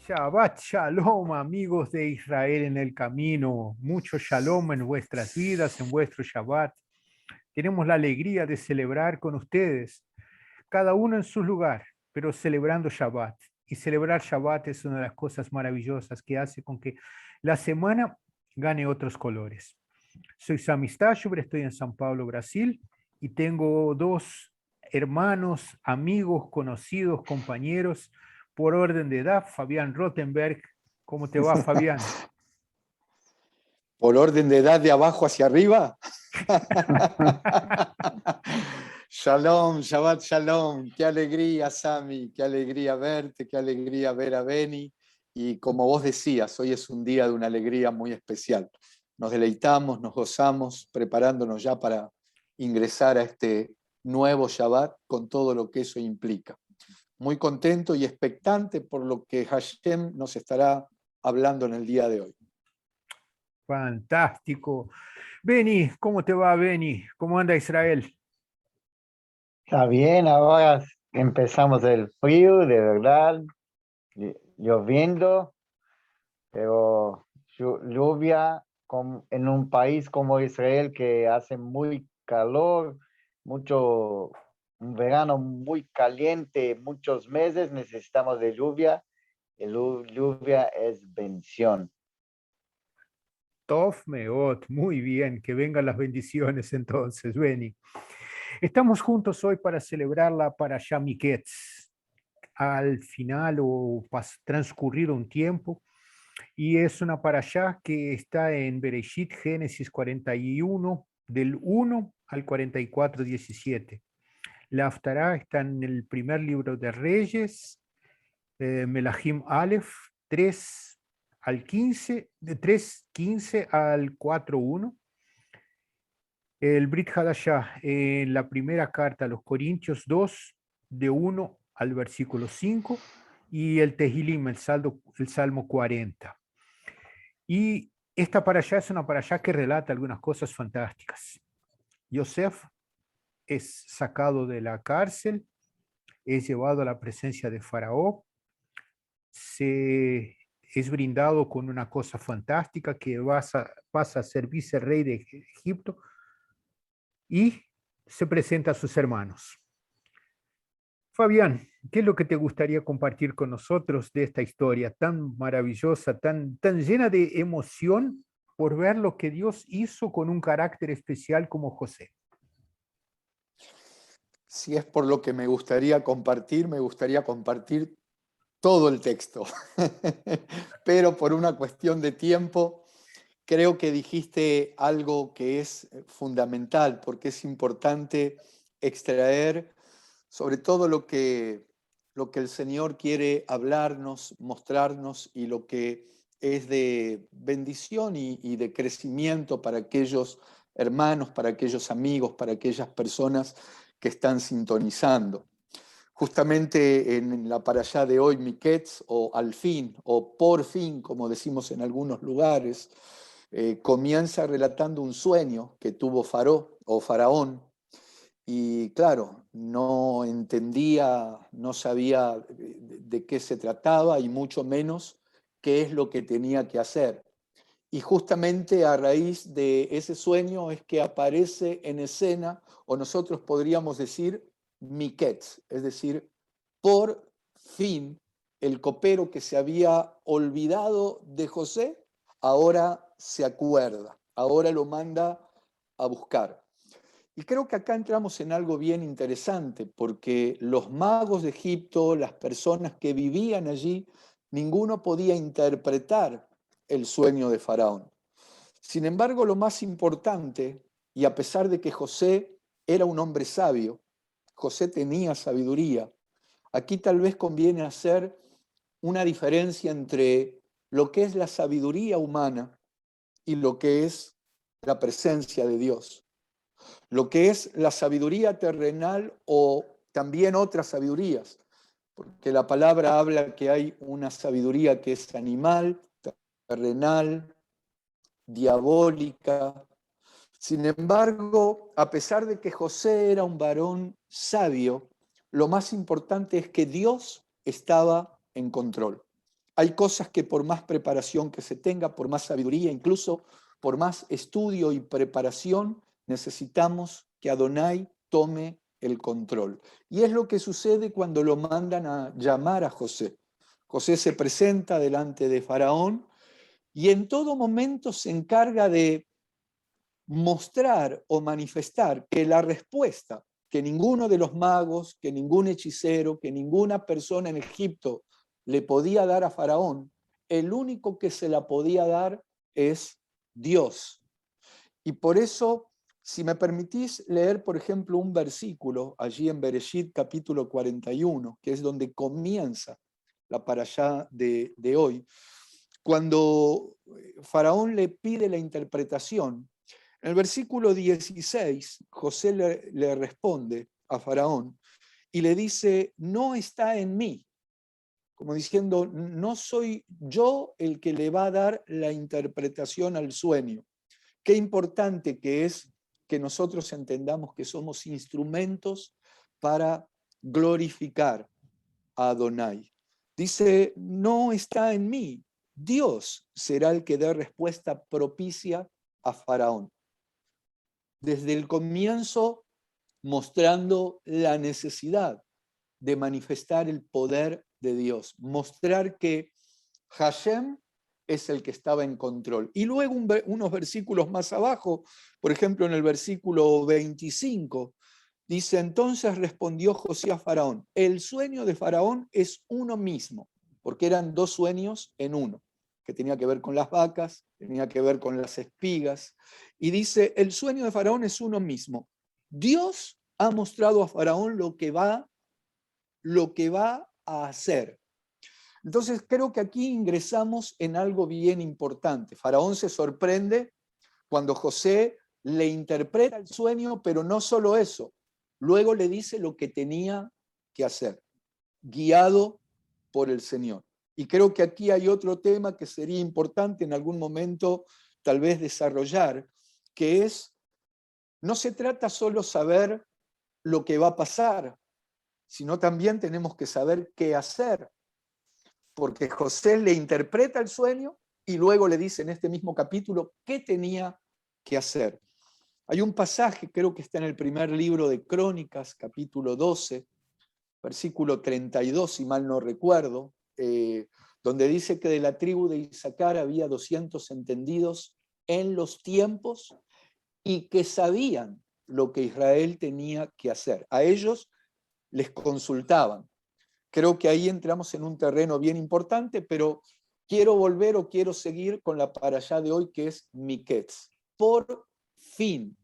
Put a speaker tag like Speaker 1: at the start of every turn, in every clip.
Speaker 1: Shabbat Shalom, amigos de Israel en el camino. Mucho Shalom en vuestras vidas, en vuestro Shabbat. Tenemos la alegría de celebrar con ustedes, cada uno en su lugar, pero celebrando Shabbat. Y celebrar Shabbat es una de las cosas maravillosas que hace con que la semana gane otros colores. Soy Sami Stashuber, estoy en San Pablo, Brasil, y tengo dos hermanos, amigos, conocidos, compañeros, por orden de edad, Fabián Rottenberg. ¿Cómo te va, Fabián?
Speaker 2: ¿Por orden de edad de abajo hacia arriba? Shalom, Shabbat Shalom. Qué alegría, Sami, qué alegría verte, qué alegría ver a Beni. Y como vos decías, hoy es un día de una alegría muy especial. Nos deleitamos, nos gozamos, preparándonos ya para ingresar a este nuevo Shabbat con todo lo que eso implica. Muy contento y expectante por lo que Hashem nos estará hablando en el día de hoy.
Speaker 1: Fantástico. Beni, ¿cómo te va, Beni? ¿Cómo anda Israel?
Speaker 3: Está bien, ahora empezamos el frío, de verdad, lloviendo, pero lluvia en un país como Israel que hace muy calor, un verano muy caliente, muchos meses necesitamos de lluvia. Y lluvia es bendición.
Speaker 1: Tov Meot, muy bien, que vengan las bendiciones entonces, Beni. Estamos juntos hoy para celebrar la Parashá Miketz. Al final o transcurrido un tiempo, y es una parashá que está en Bereshit, Génesis 41, del 1 al 44, 17. La Haftará está en el primer libro de Reyes, Melahim Aleph, 3 al 15, de 3:15 al 4:1. El Brit Hadashah en la primera carta a los Corintios 2, de 1 al versículo 5, y el Tehilim, el Salmo 40. Y esta parashá es una parashá que relata algunas cosas fantásticas. Yosef es sacado de la cárcel, es llevado a la presencia de Faraón, es brindado con una cosa fantástica que pasa a ser vicerrey de Egipto y se presenta a sus hermanos. Fabián, ¿qué es lo que te gustaría compartir con nosotros de esta historia tan maravillosa, tan llena de emoción por ver lo que Dios hizo con un carácter especial como José?
Speaker 2: Si es por lo que me gustaría compartir todo el texto. Pero por una cuestión de tiempo, creo que dijiste algo que es fundamental, porque es importante extraer sobre todo lo que el Señor quiere hablarnos, mostrarnos y lo que es de bendición y de crecimiento para aquellos hermanos, para aquellos amigos, para aquellas personas que están sintonizando. Justamente en la parashá de hoy, Miketz, o al fin, o por fin, como decimos en algunos lugares, comienza relatando un sueño que tuvo Faraón, y claro, no entendía, no sabía de qué se trataba y mucho menos qué es lo que tenía que hacer. Y justamente a raíz de ese sueño es que aparece en escena, o nosotros podríamos decir, Miketz, es decir, por fin el copero que se había olvidado de José, ahora se acuerda, ahora lo manda a buscar. Y creo que acá entramos en algo bien interesante, porque los magos de Egipto, las personas que vivían allí, ninguno podía interpretar el sueño de Faraón. Sin embargo, lo más importante, y a pesar de que José era un hombre sabio, José tenía sabiduría, aquí tal vez conviene hacer una diferencia entre lo que es la sabiduría humana y lo que es la presencia de Dios. Lo que es la sabiduría terrenal o también otras sabidurías, porque la palabra habla que hay una sabiduría que es animal, terrenal, diabólica. Sin embargo, a pesar de que José era un varón sabio, lo más importante es que Dios estaba en control. Hay cosas que por más preparación que se tenga, por más sabiduría, incluso por más estudio y preparación, necesitamos que Adonai tome el control. Y es lo que sucede cuando lo mandan a llamar a José. José se presenta delante de Faraón y en todo momento se encarga de mostrar o manifestar que la respuesta que ninguno de los magos, que ningún hechicero, que ninguna persona en Egipto le podía dar a Faraón, el único que se la podía dar es Dios. Y por eso, si me permitís leer, por ejemplo, un versículo allí en Bereshit capítulo 41, que es donde comienza la parashá de hoy, cuando Faraón le pide la interpretación, en el versículo 16, José le responde a Faraón y le dice, no está en mí, como diciendo, no soy yo el que le va a dar la interpretación al sueño. Qué importante que es que nosotros entendamos que somos instrumentos para glorificar a Adonai. Dice, no está en mí, Dios será el que dé respuesta propicia a Faraón. Desde el comienzo, mostrando la necesidad de manifestar el poder de Dios, mostrar que Hashem es el que estaba en control. Y luego unos versículos más abajo, por ejemplo en el versículo 25, dice, entonces respondió José a Faraón, el sueño de Faraón es uno mismo, porque eran dos sueños en uno, que tenía que ver con las vacas, tenía que ver con las espigas, y dice, el sueño de Faraón es uno mismo. Dios ha mostrado a Faraón lo que va a hacer. Entonces creo que aquí ingresamos en algo bien importante. Faraón se sorprende cuando José le interpreta el sueño, pero no solo eso, luego le dice lo que tenía que hacer, guiado por el Señor. Y creo que aquí hay otro tema que sería importante en algún momento tal vez desarrollar, que es, no se trata solo saber lo que va a pasar, sino también tenemos que saber qué hacer, porque José le interpreta el sueño y luego le dice en este mismo capítulo qué tenía que hacer. Hay un pasaje, creo que está en el primer libro de Crónicas, capítulo 12, versículo 32, si mal no recuerdo, donde dice que de la tribu de Isaacar había 200 entendidos en los tiempos y que sabían lo que Israel tenía que hacer. A ellos les consultaban. Creo que ahí entramos en un terreno bien importante, pero quiero volver o quiero seguir con la parashá de hoy, que es Miquetz. Por fin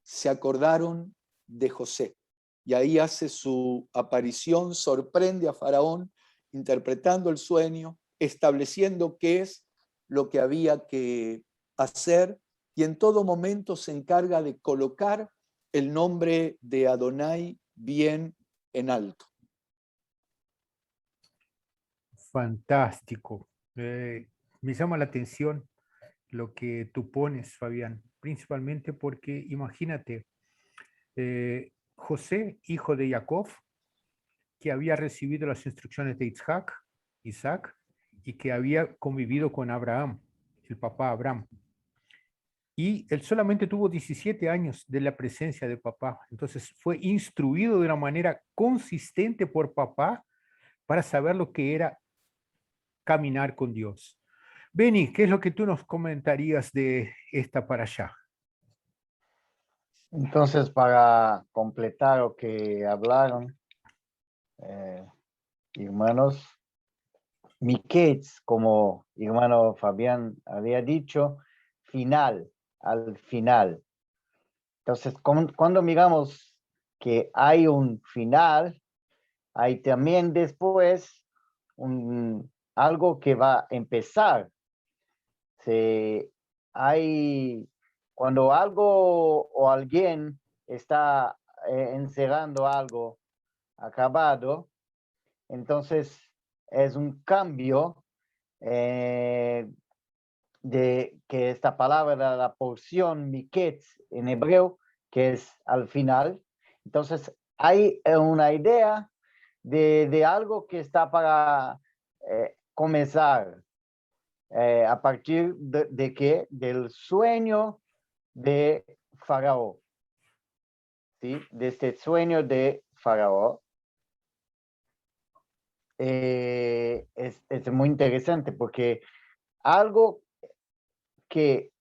Speaker 2: se acordaron de José. Y ahí hace su aparición, sorprende a Faraón, interpretando el sueño, estableciendo qué es lo que había que hacer, y en todo momento se encarga de colocar el nombre de Adonai bien en alto.
Speaker 1: Fantástico. Me llama la atención lo que tú pones, Fabián, principalmente porque imagínate, José, hijo de Jacob, que había recibido las instrucciones de Isaac, y que había convivido con Abraham, el papá Abraham. Y él solamente tuvo 17 años de la presencia de papá. Entonces fue instruido de una manera consistente por papá para saber lo que era caminar con Dios. Beni, ¿qué es lo que tú nos comentarías de esta parashá?
Speaker 3: Entonces, para completar lo que hablaron, hermanos, Miquetz, como hermano Fabián había dicho, final, al final. Entonces, cuando miramos que hay un final, hay también después algo que va a empezar. Cuando algo o alguien está encerrando algo acabado, entonces es un cambio de que esta palabra, la porción Miquetz en hebreo, que es al final. Entonces hay una idea de algo que está para comenzar a partir de qué? Del sueño de Faraón. ¿Sí? De este sueño de Faraón. Es muy interesante porque algo que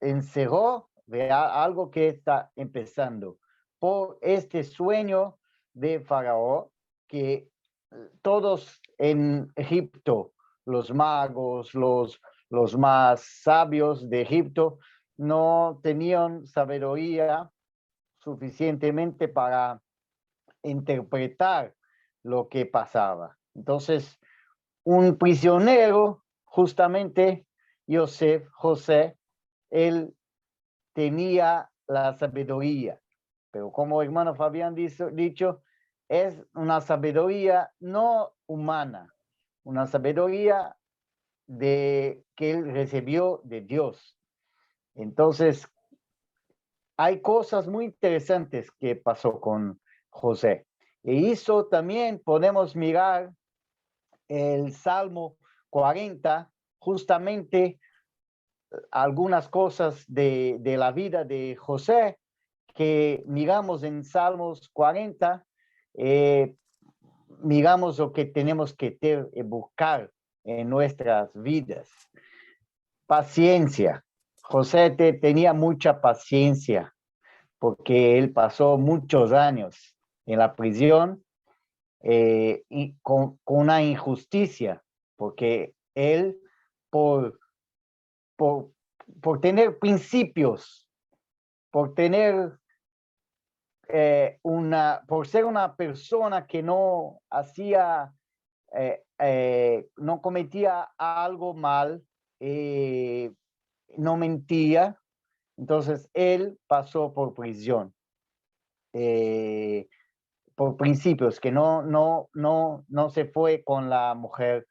Speaker 3: encerró, algo que está empezando por este sueño de Faraón, que todos en Egipto, los magos, los más sabios de Egipto, no tenían sabiduría suficientemente para interpretar lo que pasaba. Entonces, un prisionero, justamente José, él tenía la sabiduría, pero como hermano Fabián dicho, es una sabiduría no humana, una sabiduría que él recibió de Dios. Entonces, hay cosas muy interesantes que pasó con José. E eso también podemos mirar el Salmo 40, justamente algunas cosas de la vida de José que miramos en Salmos 40, miramos lo que tenemos que buscar en nuestras vidas. Paciencia. José tenía mucha paciencia porque él pasó muchos años en la prisión y con una injusticia, porque él por tener principios, por tener por ser una persona que no hacía, no cometía algo mal, no mentía, entonces él pasó por prisión, por principios, que no se fue con la mujer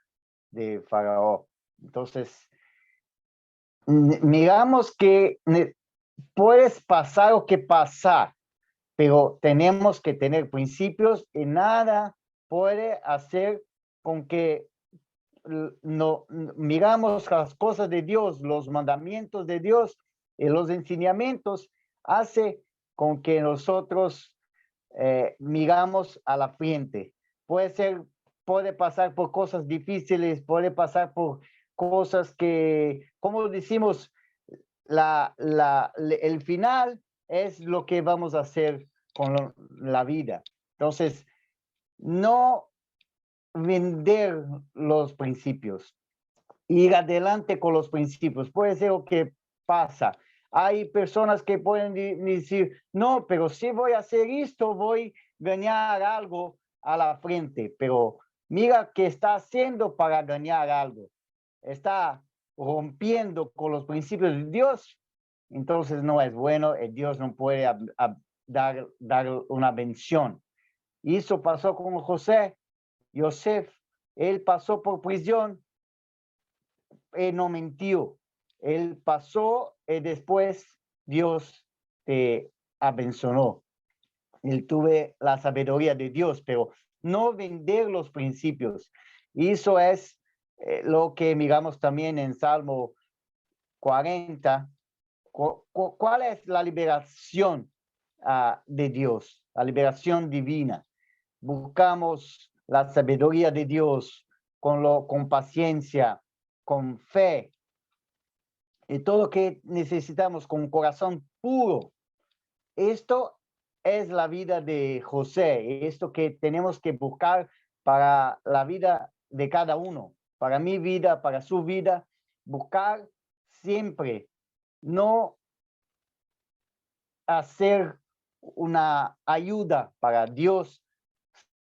Speaker 3: de Faraón. Entonces, miramos que puedes pasar lo que pasar, pero tenemos que tener principios y nada puede hacer con que no miramos las cosas de Dios, los mandamientos de Dios y los enseñamientos, hace con que nosotros miramos a la frente. Puede pasar por cosas difíciles, puede pasar por cosas que, como decimos, el final es lo que vamos a hacer con la vida. Entonces, no vender los principios, ir adelante con los principios. Puede ser lo que pasa. Hay personas que pueden decir, no, pero si voy a hacer esto, voy a ganar algo a la frente, pero mira qué está haciendo para ganar algo. Está rompiendo con los principios de Dios, entonces no es bueno, Dios no puede dar una bendición. Y eso pasó con José, él pasó por prisión, él no mintió, él pasó y después Dios te abençonó. Él tuve la sabiduría de Dios, pero no vender los principios. Y eso es lo que miramos también en Salmo 40. ¿Cuál es la liberación de Dios? La liberación divina. Buscamos la sabiduría de Dios con paciencia, con fe, y todo lo que necesitamos con corazón puro. Esto es la vida de José, esto que tenemos que buscar para la vida de cada uno, para mi vida, para su vida, buscar siempre, no hacer una ayuda para Dios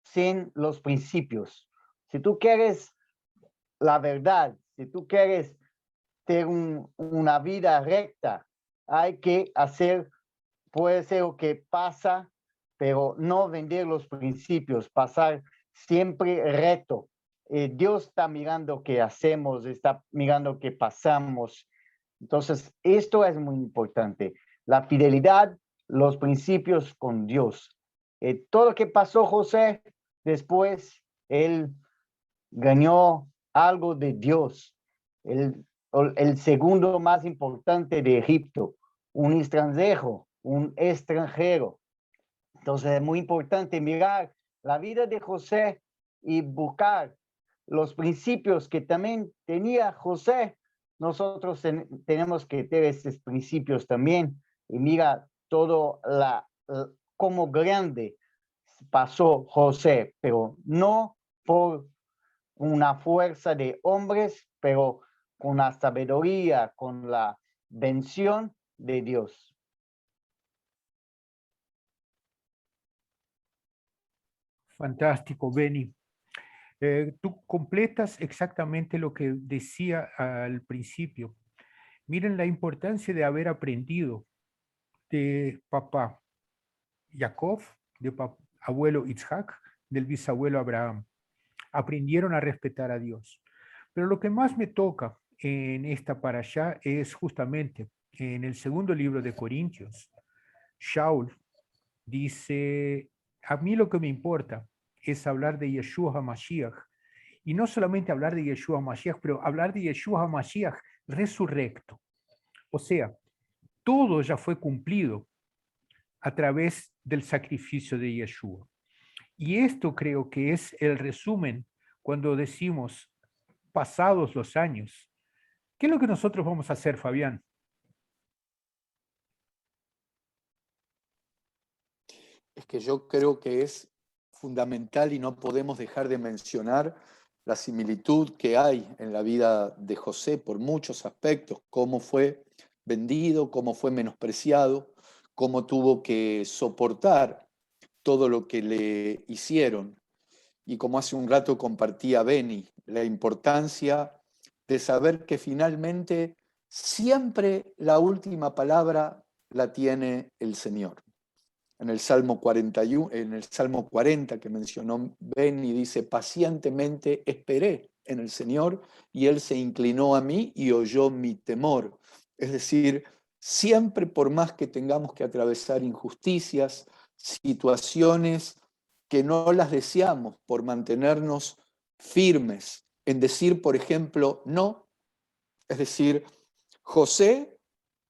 Speaker 3: sin los principios. Si tú quieres la verdad, si tú quieres tener una vida recta, hay que hacer, puede ser lo que pasa, pero no vender los principios, pasar siempre recto. Dios está mirando qué hacemos, está mirando qué pasamos. Entonces, esto es muy importante. La fidelidad, los principios con Dios. Todo lo que pasó José, después él ganó algo de Dios, el segundo más importante de Egipto, un extranjero. Entonces es muy importante mirar la vida de José y buscar los principios que también tenía José. Nosotros tenemos que tener estos principios también. Y mira todo como grande pasó José, pero no por una fuerza de hombres, pero con la sabiduría, con la bendición de Dios.
Speaker 1: Fantástico, Benny. Tú completas exactamente lo que decía al principio. Miren la importancia de haber aprendido de papá Jacob, de abuelo Isaac, del bisabuelo Abraham. Aprendieron a respetar a Dios. Pero lo que más me toca en esta parashá es justamente en el segundo libro de Corintios. Shaul dice, a mí lo que me importa es hablar de Yeshua HaMashiach. Y no solamente hablar de Yeshua HaMashiach, pero hablar de Yeshua HaMashiach resurrecto. O sea, todo ya fue cumplido a través del sacrificio de Yeshua. Y esto creo que es el resumen cuando decimos, pasados los años, ¿qué es lo que nosotros vamos a hacer, Fabián?
Speaker 2: Es que yo creo que es fundamental y no podemos dejar de mencionar la similitud que hay en la vida de José por muchos aspectos, cómo fue vendido, cómo fue menospreciado, cómo tuvo que soportar todo lo que le hicieron. Y como hace un rato compartía Beni, la importancia de saber que finalmente siempre la última palabra la tiene el Señor. En el Salmo 41, en el Salmo 40 que mencionó Beni, dice, pacientemente esperé en el Señor y Él se inclinó a mí y oyó mi temor. Es decir, siempre por más que tengamos que atravesar injusticias, situaciones que no las deseamos, por mantenernos firmes en decir, por ejemplo, no. Es decir, José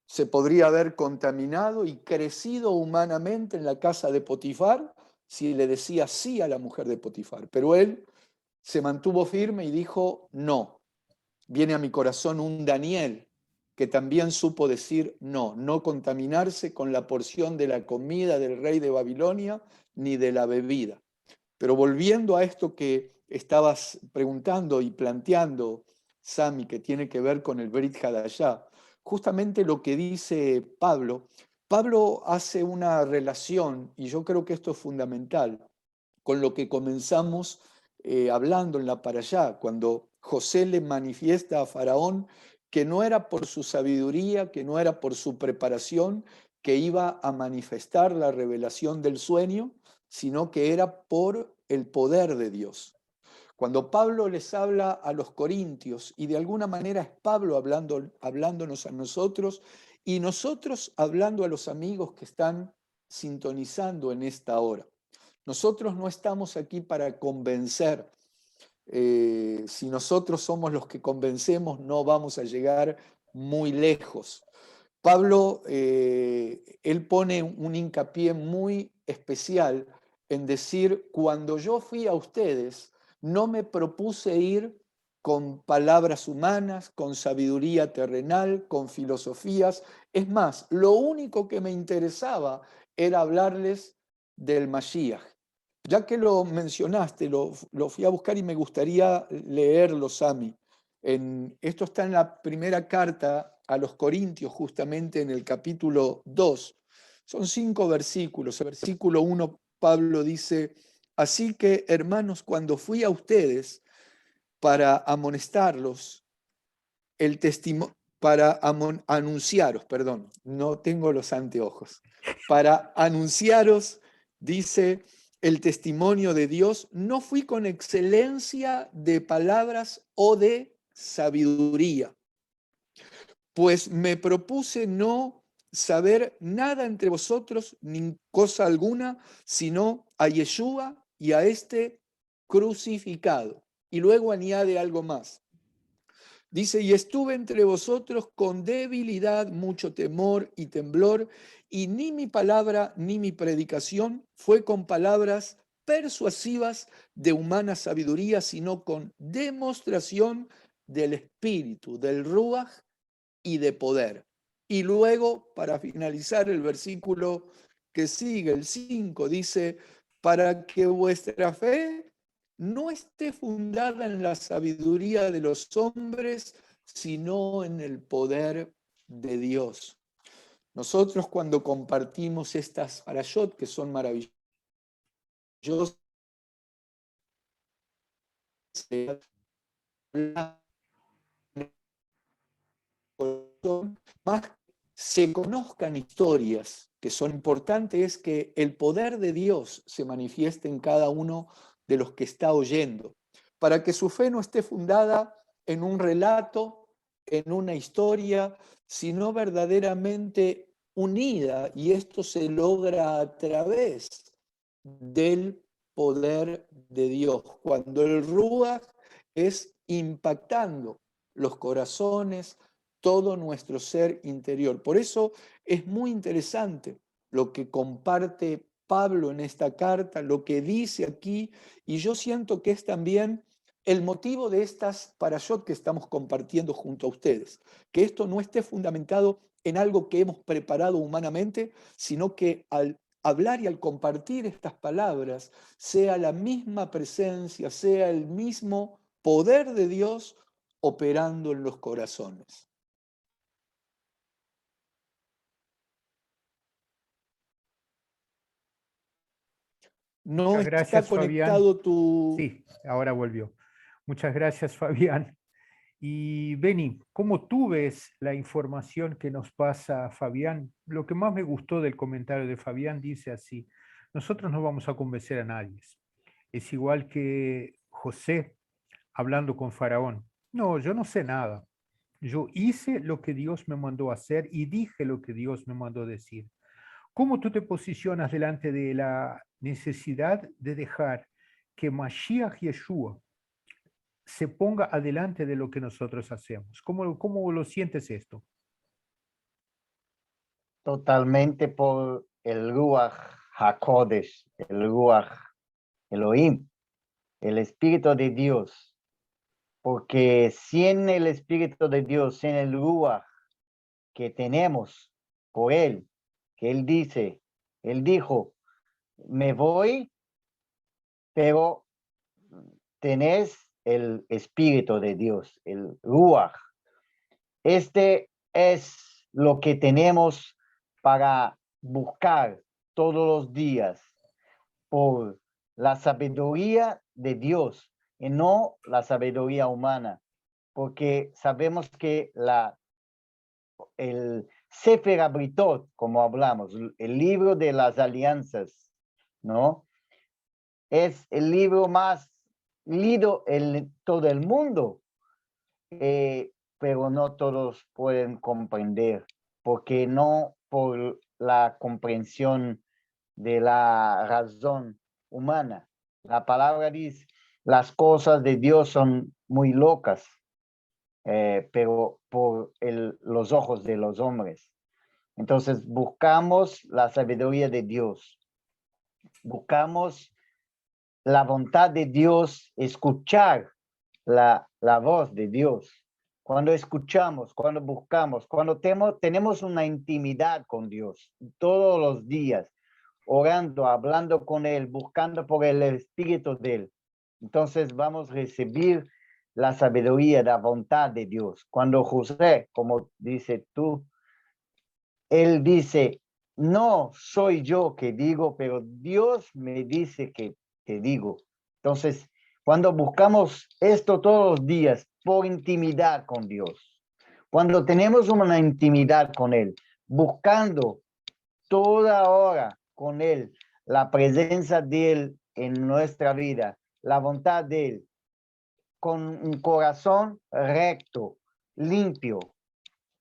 Speaker 2: se podría haber contaminado y crecido humanamente en la casa de Potifar si le decía sí a la mujer de Potifar. Pero él se mantuvo firme y dijo no. Viene a mi corazón un Daniel que también supo decir no, no contaminarse con la porción de la comida del rey de Babilonia ni de la bebida. Pero volviendo a esto que estabas preguntando y planteando, Sami, que tiene que ver con el Brit Hadashah, justamente lo que dice Pablo, Pablo hace una relación, y yo creo que esto es fundamental, con lo que comenzamos hablando en la Parashá, cuando José le manifiesta a Faraón que no era por su sabiduría, que no era por su preparación, que iba a manifestar la revelación del sueño, sino que era por el poder de Dios. Cuando Pablo les habla a los corintios, y de alguna manera es Pablo hablándonos a nosotros, y nosotros hablando a los amigos que están sintonizando en esta hora. Nosotros no estamos aquí para convencer. Si nosotros somos los que convencemos, no vamos a llegar muy lejos. Pablo, él pone un hincapié muy especial en decir, cuando yo fui a ustedes, no me propuse ir con palabras humanas, con sabiduría terrenal, con filosofías. Es más, lo único que me interesaba era hablarles del Mashiach. Ya que lo mencionaste, lo fui a buscar y me gustaría leerlo, Sami. Esto está en la primera carta a los Corintios, justamente en el capítulo 2. Son 5 versículos. El versículo 1, Pablo dice, así que, hermanos, cuando fui a ustedes para amonestarlos, para anunciaros, perdón, no tengo los anteojos, para anunciaros, dice el testimonio de Dios, no fui con excelencia de palabras o de sabiduría, pues me propuse no saber nada entre vosotros, ni cosa alguna, sino a Yeshua y a este crucificado. Y luego añade algo más. Dice, y estuve entre vosotros con debilidad, mucho temor y temblor, y ni mi palabra ni mi predicación fue con palabras persuasivas de humana sabiduría, sino con demostración del Espíritu, del Ruach y de poder. Y luego, para finalizar, el versículo que sigue, el 5, dice, para que vuestra fe no esté fundada en la sabiduría de los hombres, sino en el poder de Dios. Nosotros cuando compartimos estas parashot, que son maravillosas, más se conozcan historias que son importantes, es que el poder de Dios se manifieste en cada uno de los que está oyendo, para que su fe no esté fundada en un relato, en una historia, sino verdaderamente unida, y esto se logra a través del poder de Dios, cuando el Ruach es impactando los corazones, todo nuestro ser interior. Por eso es muy interesante lo que comparte Pablo en esta carta, lo que dice aquí, y yo siento que es también el motivo de estas parashot que estamos compartiendo junto a ustedes, que esto no esté fundamentado en algo que hemos preparado humanamente, sino que al hablar y al compartir estas palabras sea la misma presencia, sea el mismo poder de Dios operando en los corazones. No
Speaker 1: Muchas
Speaker 2: está
Speaker 1: gracias, Fabián.
Speaker 2: conectado tu...
Speaker 1: Sí, ahora volvió. Muchas gracias, Fabián. Y Beni, ¿cómo tú ves la información que nos pasa Fabián? Lo que más me gustó del comentario de Fabián dice así, nosotros no vamos a convencer a nadie. Es igual que José hablando con Faraón. No, yo no sé nada. Yo hice lo que Dios me mandó hacer y dije lo que Dios me mandó decir. ¿Cómo tú te posicionas delante de la necesidad de dejar que Mashiach Yeshua se ponga adelante de lo que nosotros hacemos? ¿Cómo lo sientes esto?
Speaker 3: Totalmente por el Ruach HaKodesh, el Ruach Elohim, el Espíritu de Dios. Porque sin el Espíritu de Dios, sin el Ruach que tenemos por Él, que Él dijo, me voy, pero tenés el Espíritu de Dios, el Ruach. Este es lo que tenemos para buscar todos los días por la sabiduría de Dios y no la sabiduría humana, porque sabemos que el Sefer Abritot, como hablamos, el libro de las alianzas, ¿no? Es el libro más leído en todo el mundo, pero no todos pueden comprender, porque no por la comprensión de la razón humana. La palabra dice, las cosas de Dios son muy locas, pero por los ojos de los hombres. Entonces buscamos la sabiduría de Dios, buscamos la voluntad de Dios, escuchar la voz de Dios. Cuando escuchamos, cuando buscamos, cuando tenemos una intimidad con Dios todos los días, orando, hablando con Él, buscando por el Espíritu de Él, entonces vamos a recibir la sabiduría, la voluntad de Dios. Cuando José, como dice tú, él dice, no soy yo que digo, pero Dios me dice que te digo. Entonces, cuando buscamos esto todos los días por intimidad con Dios, cuando tenemos una intimidad con Él, buscando toda hora con Él, la presencia de Él en nuestra vida, la voluntad de Él, con un corazón recto, limpio,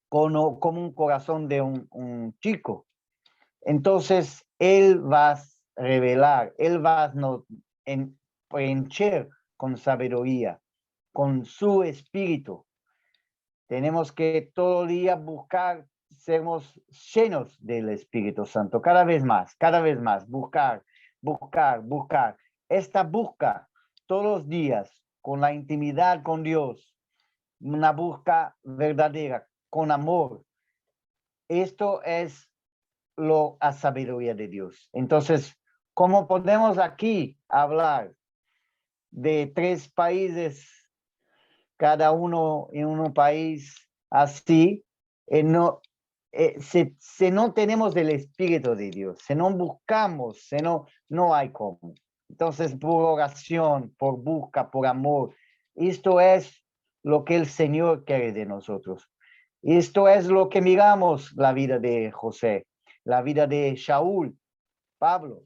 Speaker 3: como un corazón de un chico. Entonces, Él va a revelar, Él va a encher con sabiduría, con su espíritu. Tenemos que todo el día buscar, sermos llenos del Espíritu Santo, cada vez más, buscar. Esta busca todos los días con la intimidad con Dios, una busca verdadera, con amor. Esto es la sabiduría de Dios. Entonces, ¿cómo podemos aquí hablar de 3 países, cada uno en un país así? Si no tenemos el Espíritu de Dios, si no buscamos, si no hay cómo. Entonces, por oración, por busca, por amor, esto es lo que el Señor quiere de nosotros. Esto es lo que miramos la vida de José, la vida de Shaul, Pablo.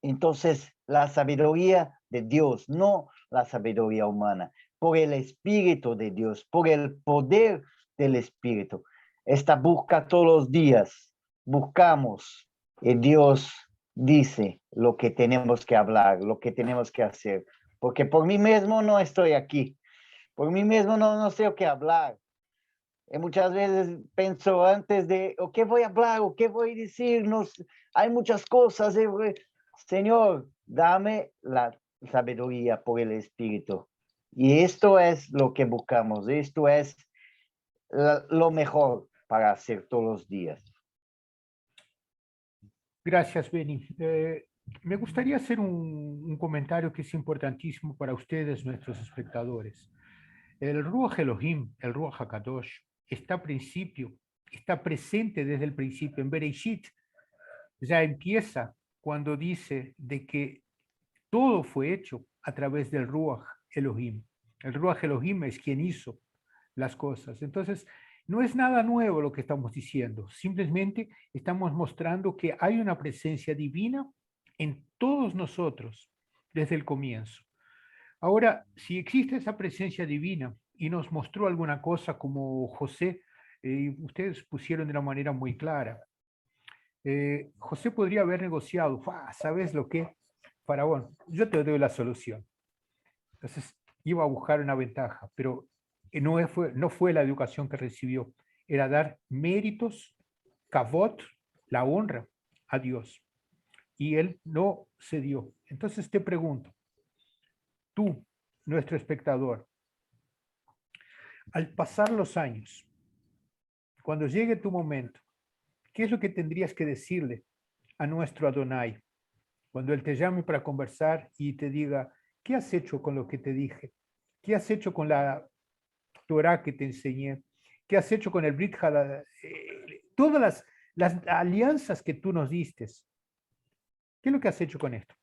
Speaker 3: Entonces, la sabiduría de Dios, no la sabiduría humana, por el Espíritu de Dios, por el poder del Espíritu. Esta busca todos los días, buscamos y Dios dice lo que tenemos que hablar, lo que tenemos que hacer, porque por mí mismo no estoy aquí, por mí mismo no sé qué hablar. Y muchas veces pienso antes de, ¿o qué voy a hablar? ¿O qué voy a decir? Hay muchas cosas. Señor, dame la sabiduría por el Espíritu. Y esto es lo que buscamos. Esto es lo mejor para hacer todos los días.
Speaker 1: Gracias, Benny. Me gustaría hacer un comentario que es importantísimo para ustedes, nuestros espectadores. El Ruach Elohim, el Ruach HaKadosh, está presente desde el principio. En Bereshit ya empieza cuando dice de que todo fue hecho a través del Ruach Elohim. El Ruach Elohim es quien hizo las cosas. Entonces, no es nada nuevo lo que estamos diciendo, simplemente estamos mostrando que hay una presencia divina en todos nosotros desde el comienzo. Ahora, si existe esa presencia divina y nos mostró alguna cosa como José, ustedes pusieron de una manera muy clara. José podría haber negociado, ¿sabes lo que? Faraón, yo te doy la solución. Entonces iba a buscar una ventaja, pero no fue la educación que recibió, era dar méritos, kavod, la honra a Dios. Y él no cedió. Entonces te pregunto, tú, nuestro espectador, al pasar los años, cuando llegue tu momento, ¿qué es lo que tendrías que decirle a nuestro Adonai cuando él te llame para conversar y te diga, ¿qué has hecho con lo que te dije? ¿Qué has hecho con la Torah que te enseñé? ¿Qué has hecho con el Brit Hadad? Todas las alianzas que tú nos diste. ¿Qué es lo que has hecho con esto?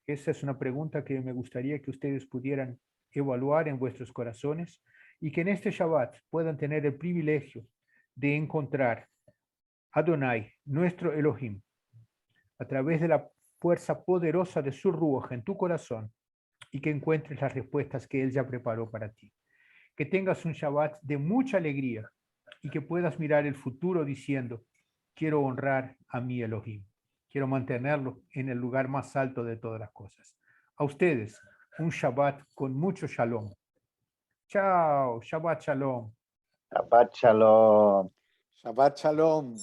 Speaker 1: Esa es una pregunta que me gustaría que ustedes pudieran evaluar en vuestros corazones y que en este Shabbat puedan tener el privilegio de encontrar Adonai, nuestro Elohim, a través de la fuerza poderosa de su Ruach en tu corazón y que encuentres las respuestas que Él ya preparó para ti. Que tengas un Shabbat de mucha alegría y que puedas mirar el futuro diciendo, quiero honrar a mi Elohim, quiero mantenerlo en el lugar más alto de todas las cosas. A ustedes, un Shabbat con mucho shalom. Chao, Shabbat shalom.
Speaker 3: Shabbat shalom.
Speaker 2: Shabbat Shalom.